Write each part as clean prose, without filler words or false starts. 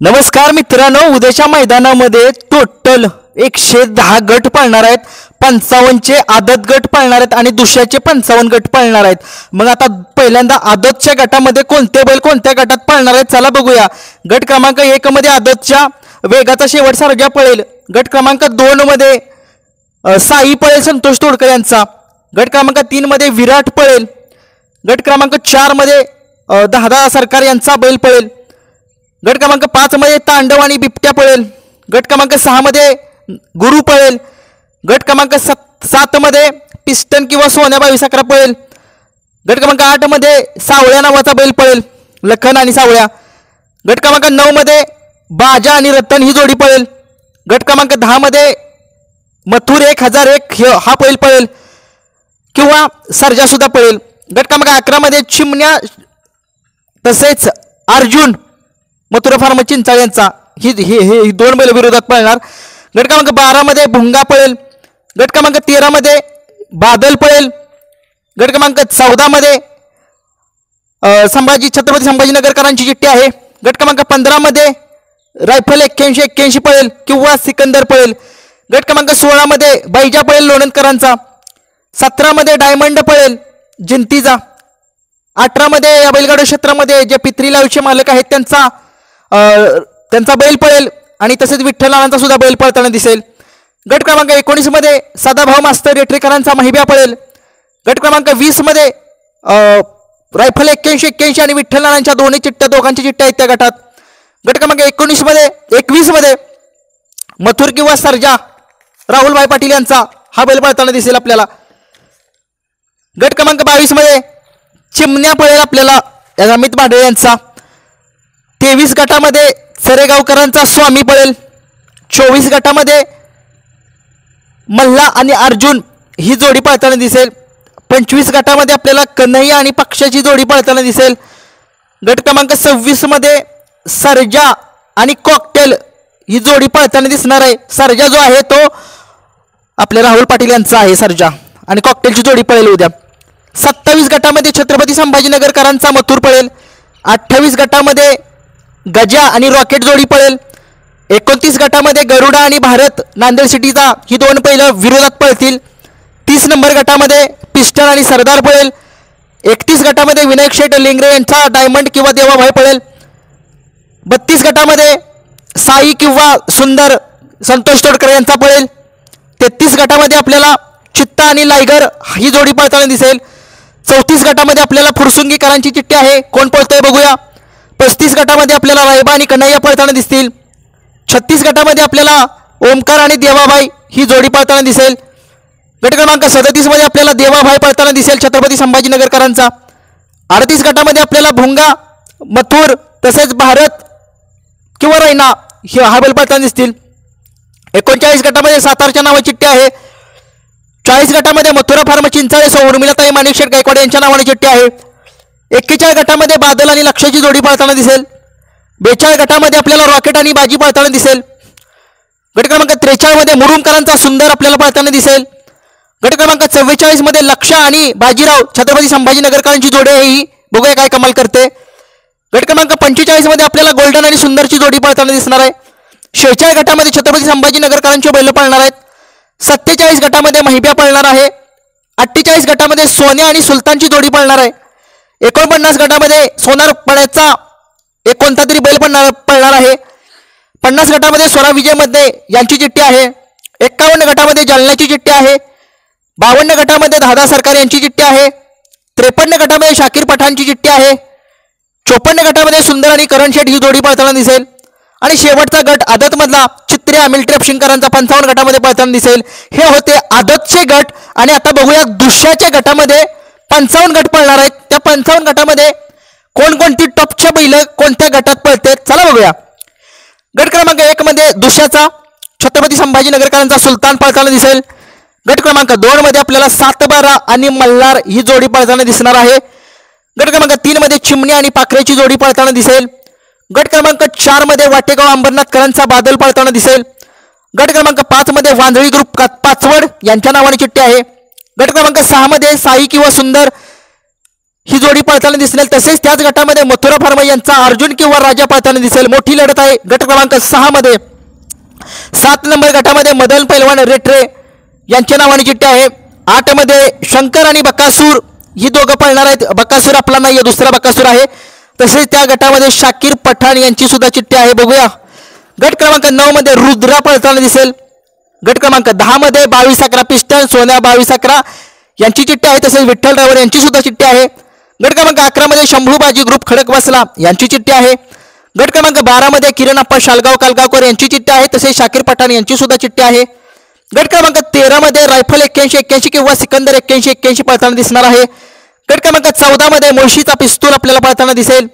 नमस्कार मित्रांनो, उद्याच्या मैदानामध्ये टोटल 110 गट पळणार आहेत. 55चे आदत गट पळणार आहेत आणि दुसऱ्याचे 55 गट पळणार आहेत. मग आता पहिल्यांदा आदतच्या गटामध्ये कोणते बैल कोणत्या गटात पळणार आहेत चला बघूया. गट क्रमांक 1 मध्ये आदतच्या वेगाचा शेवट सर्जा पळेल. गट क्रमांक 2 मध्ये साई पळेल संतोष तोडकर यांचा. गट क्रमांक 3 मध्ये विराट पळेल. गट क्रमांक 4 मध्ये दादा सरकार यांचा बैल पळेल. गट क्रमांक 5 मध्ये तांडव आणि बिबट्या पळेल. गट क्रमांक 6 मध्ये गुरु पळेल. गट क्रमांक 7 मध्ये पिस्टन किंवा सोन्या 2211 पळेल. गट क्रमांक 8 मध्ये सावळ्या नावाचा बैल पळेल, लखन आणि सावळ्या. गट क्रमांक 9 मध्ये बाजा आणि रतन ही जोडी पळेल. गट क्रमांक 10 मध्ये मथुर 1001 हा बैल पळेल किंवा सर्जा सुद्धा पळेल. गट क्रमांक 11 मध्ये चिमण्या तसेच अर्जुन मथुरा फार्म चिंचाळ यांचा ही दोन बैल विरोधात पळणार. गट क्रमांक 12 मध्ये भुंगा पळेल. गट क्रमांक 13 मध्ये बादल पळेल. गट क्रमांक 14 मध्ये छत्रपती संभाजीनगरकरांची चिठ्ठी आहे. गट क्रमांक 15 मध्ये रायफल 8181 पळेल किंवा सिकंदर पळेल. गट क्रमांक 16 मध्ये बैजा पळेल लोणंदकरांचा. 17 मध्ये डायमंड पळेल जिंतीचा. 18 मध्ये या बैलगाडा क्षेत्रामध्ये जे पित्री लाईव्हचे मालक आहेत त्यांचा बैल पळेल आणि तसेच विठ्ठलांचा सुद्धा बैल पळताना दिसेल. गट क्रमांक 19 मध्ये सदाभाऊ मास्तर रेटरेकरांचा महिब्या पळेल. गट क्रमांक 20 मध्ये रायफल 8181 आणि विठ्ठलांच्या दोघांच्या चिठ्ठ्या आहेत त्या गटात. गट क्रमांक 21 मध्ये मथुर किंवा सर्जा राहुलभाई पाटील यांचा हा बैल पळताना दिसेल आपल्याला. गट क्रमांक 22 मध्ये चिमण्या पळेल आपल्याला अमित भांडे यांचा. 23 गटामध्ये सरेगावकरांचा स्वामी पळेल. 24 गटामध्ये मल्ला आणि अर्जुन ही जोडी पळताना दिसेल. 25 गटामध्ये आपल्याला कन्हैया आणि पक्षाची जोडी पळताना दिसेल. गट क्रमांक 26 मध्ये सर्जा आणि कॉकटेल ही जोडी पळताना दिसणार आहे. सर्जा जो आहे तो आपल्या राहुल पाटील यांचा आहे सर्जा आणि कॉकटेलची जोडी पळेल उद्या. 27 गटामध्ये छत्रपती संभाजीनगरकरांचा मथुर पळेल. 28 गटामध्ये गजा आणि रॉकेट जोडी पळेल. 29 गटामध्ये गरुडा आणि भारत नांदेड सिटीचा ही दोन पहिलं विरोधात पळतील. 30 नंबर गटामध्ये पिस्टन आणि सरदार पळेल. 31 गटामध्ये विनायक शेठ लिंगरे यांचा डायमंड किंवा देवाभाई पळेल. 32 गटामध्ये साई किंवा सुंदर संतोष तोडकर यांचा पळेल. 33 गटामध्ये आपल्याला चित्ता आणि लायगर ही जोडी पळताना दिसेल. 34 गटामध्ये आपल्याला फुरसुंगीकरांची चिठ्ठी आहे, कोण पळतोय बघूया. 35 गटामध्ये आपल्याला रायबा आणि कन्हैया पळताना दिसतील. 36 गटामध्ये आपल्याला ओमकार आणि देवाभाई ही जोडी पळताना दिसेल. गट क्रमांक 37 मध्ये आपल्याला देवाभाई पळताना दिसेल छत्रपती संभाजीनगरकरांचा. 38 गटामध्ये आपल्याला भुंगा मथुर तसेच भारत किंवा रैना हा बैल पळताना दिसतील. 39 गटामध्ये सातारच्या नावाची चिठ्ठी आहे. 40 गटामध्ये मथुरा फार्म चिंचाळे सौ उर्मिलाताई माणिकशेठ गायकवाड यांच्या नावाने चिठ्ठी आहे. 41 गटामध्ये बादल आणि लक्षाची जोडी पळताना दिसेल. 42 गटामध्ये आपल्याला रॉकेट आणि बाजी पळताना दिसेल. गट क्रमांक 43 मध्ये मुरुमकरांचा सुंदर आपल्याला पळताना दिसेल. गट क्रमांक 44 मध्ये लक्षा आणि बाजीराव छत्रपती संभाजीनगरकरांची जोडी आहे, ही बघूया काय कमाल करते. गट क्रमांक 45 मध्ये आपल्याला गोल्डन आणि सुंदरची जोडी पळताना दिसणार आहे. 46 गटामध्ये छत्रपती संभाजीनगरकरांचे बैल पळणार आहेत. 47 गटामध्ये महिब्या पळणार आहे. 48 गटामध्ये सोन्या आणि सुलतानची जोडी पळणार आहे. 49 गटामध्ये सोनार पळ्याचा एक कोणता तरी बैल पळणार आहे. 50 गटामध्ये स्वरा विजय मध्ये यांची चिठ्ठी आहे. 51 गटामध्ये जालन्याची चिठ्ठी आहे. 52 गटामध्ये दादा सरकार यांची चिठ्ठी आहे. 53 गटामध्ये शाकीर पठाणची चिठ्ठी आहे. 54 गटामध्ये सुंदर आणि करण शेठ ही जोडी पळताना दिसेल. आणि शेवटचा गट आदत मधला चित्रे अमिल ट्रेपशिंकरांचा 55 गटामध्ये पळताना दिसेल. हे होते आदतचे गट. आणि आता बघूया दुसऱ्याच्या गटामध्ये 55 गट पळणार आहेत. त्या 55 गटामध्ये कोणकोणती टॉपच्या बैल कोणत्या गटात पळते चला बघूया. गट क्रमांक 1 मध्ये दुसऱ्याचा छत्रपती संभाजीनगरकरांचा सुलतान पळताना दिसेल. गट क्रमांक 2 मध्ये आपल्याला 7-12 आणि मल्हार ही जोडी पळताना दिसणार आहे. गट क्रमांक 3 मध्ये चिमणी आणि पाखरेची जोडी पळताना दिसेल. गट क्रमांक 4 मध्ये वाटेगाव अंबरनाथकरांचा बादल पळताना दिसेल. गट क्रमांक 5 मध्ये वांजळी ग्रुप पाचवड यांच्या नावाने चिठ्ठी आहे. गट क्रमांक 6 मध्ये साई किंवा सुंदर ही जोडी पळताना दिसेल. तसेच त्याच गटामध्ये मथुरा फार्मा यांचा अर्जुन किंवा राजा पळताना दिसेल. मोठी लढत आहे गट क्रमांक 6 मध्ये. 7 नंबर गटामध्ये मदन पैलवान रेट्रे यांच्या नावाने चिठ्ठी आहे. 8 मध्ये शंकर आणि बकासूर ही दोघं पळणार आहेत. बकासूर आपला नाही आहे, दुसरा बकासूर आहे. तसेच त्या गटामध्ये शाकीर पठाण यांची सुद्धा चिठ्ठी आहे. बघूया गट क्रमांक 9 मध्ये रुद्रा पळताना दिसेल. गट क्रमांक 10 मध्ये 22-11 पिस्टन सोन्या 22-11 यांची चिठ्ठी आहे. तसेच विठ्ठल ड्रायव्हर यांची सुद्धा चिठ्ठी आहे. गट क्रमांक 11 मध्ये शंभूबाजी ग्रुप खडकवासला यांची चिठ्ठी आहे. गट क्रमांक 12 मध्ये किरण अप्पा शालगाव कालगावकर यांची चिठ्ठी आहे. तसेच शाकीर पठाण यांची सुद्धा चिठ्ठी आहे. गट क्रमांक 13 मध्ये रायफल 81-81 किंवा सिकंदर 81-81 पळताना दिसणार आहे. गट क्रमांक 14 मध्ये मुळशीचा पिस्तूल आपल्याला पळताना दिसेल.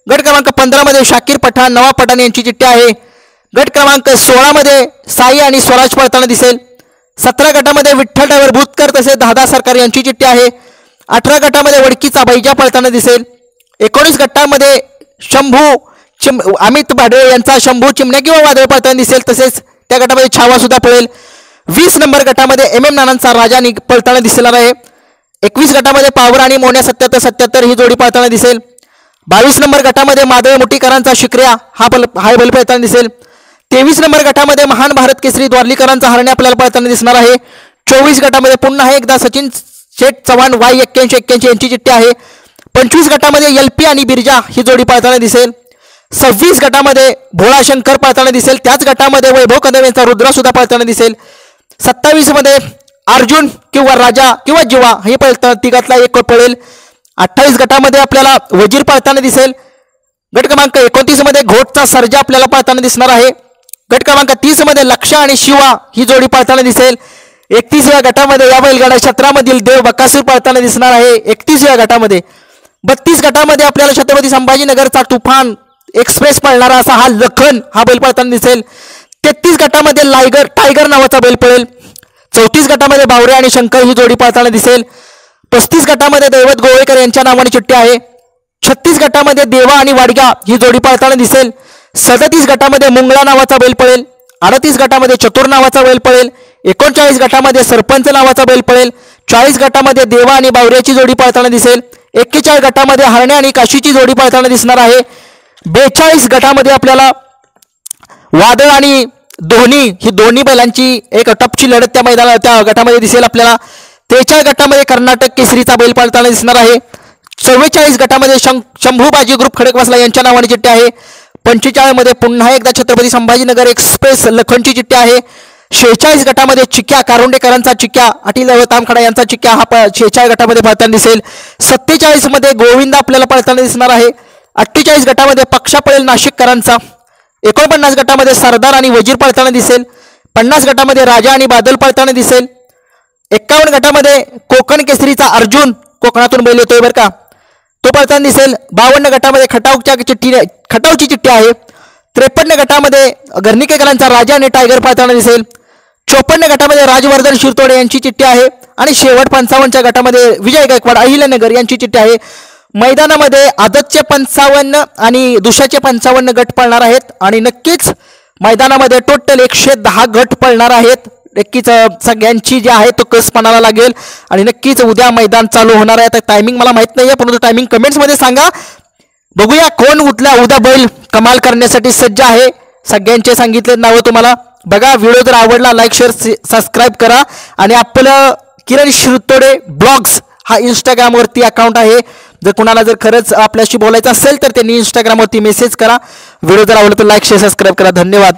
गट क्रमांक 15 मध्ये शाकीर पठाण नवाब पठाण यांची चिठ्ठी आहे. गट क्रमांक 16 मध्ये साई आणि स्वराज पळताना दिसेल. 17 गटामध्ये विठ्ठल ड्रायव्हर भूतकर तसेच दादा सरकार यांची चिठ्ठी आहे. 18 गटामध्ये वडकीचा बैजा पळताना दिसेल. 19 गटामध्ये अमित भाडे यांचा शंभू चिमण्या किंवा वादळ पळताना दिसेल. तसेच त्या गटामध्ये छावा सुद्धा पळेल. 20 नंबर गटामध्ये MM नानांचा राजा पळताना दिसणार आहे. 21 गटामध्ये पावर आणि मोन्या 77-77 ही जोडी पळताना दिसेल. 22 नंबर गटामध्ये मादळ मुठीकरांचा शिकऱ्या हा बैल पळताना दिसेल. 23 नंबर गटामध्ये महान भारत केसरी द्वारलीकरांचा हरणे आपल्याला पळताना दिसणार आहे. 24 गटामध्ये पुन्हा एकदा सचिन शेठ चव्हाण Y 81-81 यांची चिठ्ठी आहे. 25 गटामध्ये LP आणि बिरजा ही जोडी पळताना दिसेल. 26 गटामध्ये भोळा शंकर पळताना दिसेल. त्याच गटामध्ये वैभव कदम यांचा रुद्रा सुद्धा पळताना दिसेल. 27 मध्ये अर्जुन किंवा राजा किंवा जीवा हे तिघातला एक पळेल. 28 गटामध्ये आपल्याला वजीर पळताना दिसेल. गट क्रमांक 29 मध्ये घोटचा सर्जा आपल्याला पळताना दिसणार आहे. गट क्रमांक 30 मध्ये लक्ष आणि शिवा ही जोडी पळताना दिसेल. 31व्या गटामध्ये या बैलगाडा क्षेत्रामधील देव बकासूर पळताना दिसणार आहे. 31व्या गटामध्ये 32 गटामध्ये आपल्याला छत्रपती संभाजीनगरचा तुफान एक्सप्रेस पळणारा असा हा लखन हा बैल पळताना दिसेल. 33 गटामध्ये टायगर नावाचा बैल पळेल. 34 गटामध्ये बावरे आणि शंकर ही जोडी पळताना दिसेल. 35 गटामध्ये दैवत गोवेकर यांच्या नावाने चिठ्ठी आहे. 36 गटामध्ये देवा आणि वाडगा ही जोडी पळताना दिसेल. 37 गटामध्ये मुंगळा नावाचा बैल पळेल. 38 गटामध्ये चतुर नावाचा बैल पळेल. 39 गटामध्ये सरपंच नावाचा बैल पळेल. 40 गटामध्ये देवा आणि बावऱ्याची जोडी पळताना दिसेल. 41 गटामध्ये हरणे आणि काशीची जोडी पळताना दिसणार आहे. 42 गटामध्ये आपल्याला वादळ आणि धोनी ही दोन्ही बैलांची एक टपची लढत त्या गटामध्ये दिसेल आपल्याला. 43 गटामध्ये कर्नाटक केसरीचा बैल पळताना दिसणार आहे. 44 गटामध्ये शंभूबाजी ग्रुप खडकवासला यांच्या नावाने चिठ्ठी आहे. 45 मध्ये पुन्हा एकदा छत्रपती संभाजीनगर एक्सप्रेस लखनची चिठ्ठी आहे. 46 गटामध्ये चिक्या कारुंडेकरांचा चिक्या अटील तामखडा यांचा चिक्या हा 46 गटामध्ये पळताना दिसेल. 47 मध्ये गोविंद आपल्याला पळताना दिसणार आहे. 48 गटामध्ये पक्षा पळेल नाशिककरांचा. 49 गटामध्ये सरदार आणि वजीर पळताना दिसेल. 50 गटामध्ये राजा आणि बादल पळताना दिसेल. 51 गटामध्ये कोकण केसरीचा अर्जुन कोकणातून बैल येतोय बरं का, तो पळताना दिसेल. 52 गटामध्ये खटावची चिठ्ठी आहे. 53 गटामध्ये गर्णिकेकरांचा राजा आणि टायगर पळताना दिसेल. 54 गटामध्ये राजवर्धन शिरतोडे यांची चिठ्ठी आहे. आणि शेवट 55च्या गटामध्ये विजय गायकवाड अहिल्यानगर यांची चिठ्ठी आहे. मैदानामध्ये आदतचे 55 आणि दुशाचे 55 गट पळणार आहेत. आणि नक्कीच मैदानामध्ये टोटल 110 गट पळणार आहेत. नक्कीच सगळ्यांची जी आहे तो कस पणाला लागेल. आणि नक्कीच उद्या मैदान चालू होणार आहे. आता टायमिंग मला माहित नाही आहे, परंतु टायमिंग कमेंट्समध्ये सांगा. बघूया कोण उद्या बैल कमाल करण्यासाठी सज्ज आहे. सगळ्यांचे सांगितले नावं तुम्हाला. बघा, व्हिडिओ जर आवडला लाईक शेअर सबस्क्राईब करा. आणि आपलं किरण शिरतोडे ब्लॉग्स हा इंस्टाग्रामवरती अकाउंट आहे. जर कुणाला जर खरंच आपल्याशी बोलायचं असेल तर त्यांनी इंस्टाग्रामवरती मेसेज करा. व्हिडिओ जर आवडला तर लाईक शेअर सबस्क्राईब करा. धन्यवाद.